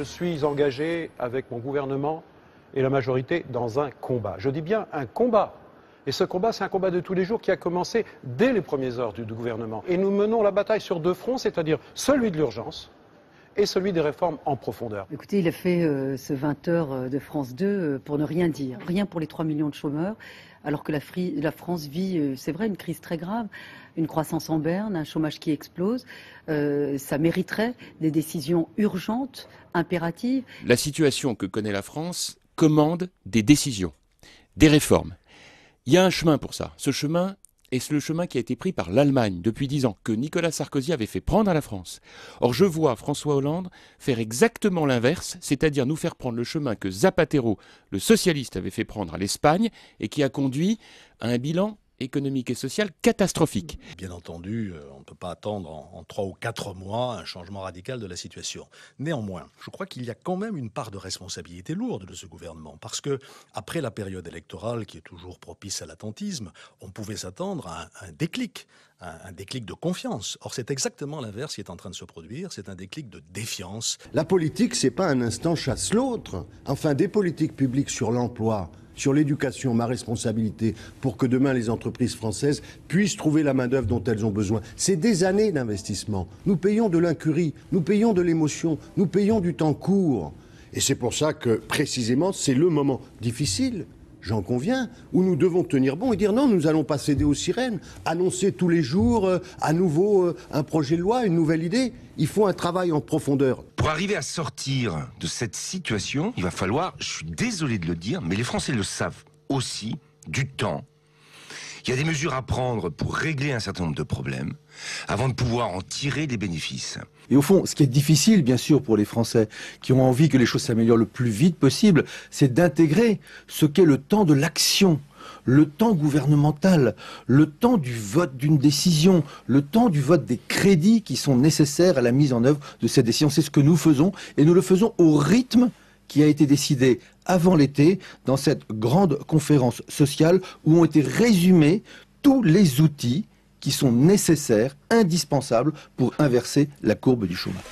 je suis engagé avec mon gouvernement et la majorité dans un combat. Je dis bien un combat. Et ce combat, c'est un combat de tous les jours qui a commencé dès les premières heures du gouvernement. Et nous menons la bataille sur deux fronts, c'est-à-dire celui de l'urgence et celui des réformes en profondeur. Écoutez, il a fait ce 20h de France 2 pour ne rien dire. Rien pour les 3 millions de chômeurs, alors que la France vit, c'est vrai, une crise très grave, une croissance en berne, un chômage qui explose. Ça mériterait des décisions urgentes, impératives. La situation que connaît la France commande des décisions, des réformes. Il y a un chemin pour ça. Ce chemin est le chemin qui a été pris par l'Allemagne depuis 10 ans, que Nicolas Sarkozy avait fait prendre à la France. Or, je vois François Hollande faire exactement l'inverse, c'est-à-dire nous faire prendre le chemin que Zapatero, le socialiste, avait fait prendre à l'Espagne et qui a conduit à un bilan économique et social catastrophique. Bien entendu, on ne peut pas attendre en 3 ou 4 mois un changement radical de la situation. Néanmoins, je crois qu'il y a quand même une part de responsabilité lourde de ce gouvernement, parce que après la période électorale, qui est toujours propice à l'attentisme, on pouvait s'attendre à un déclic de confiance. Or, c'est exactement l'inverse qui est en train de se produire, c'est un déclic de défiance. La politique, c'est pas un instant chasse l'autre. Enfin, des politiques publiques sur l'emploi, sur l'éducation, ma responsabilité, pour que demain les entreprises françaises puissent trouver la main-d'œuvre dont elles ont besoin. C'est des années d'investissement. Nous payons de l'incurie, nous payons de l'émotion, nous payons du temps court. Et c'est pour ça que, précisément, c'est le moment difficile, j'en conviens, où nous devons tenir bon et dire non, nous n'allons pas céder aux sirènes, annoncer tous les jours à nouveau un projet de loi, une nouvelle idée. Il faut un travail en profondeur. Pour arriver à sortir de cette situation, il va falloir, je suis désolé de le dire, mais les Français le savent aussi, du temps. Il y a des mesures à prendre pour régler un certain nombre de problèmes avant de pouvoir en tirer des bénéfices. Et au fond, ce qui est difficile, bien sûr, pour les Français qui ont envie que les choses s'améliorent le plus vite possible, c'est d'intégrer ce qu'est le temps de l'action, le temps gouvernemental, le temps du vote d'une décision, le temps du vote des crédits qui sont nécessaires à la mise en œuvre de cette décision. C'est ce que nous faisons, et nous le faisons au rythme qui a été décidé avant l'été dans cette grande conférence sociale où ont été résumés tous les outils qui sont nécessaires, indispensables pour inverser la courbe du chômage.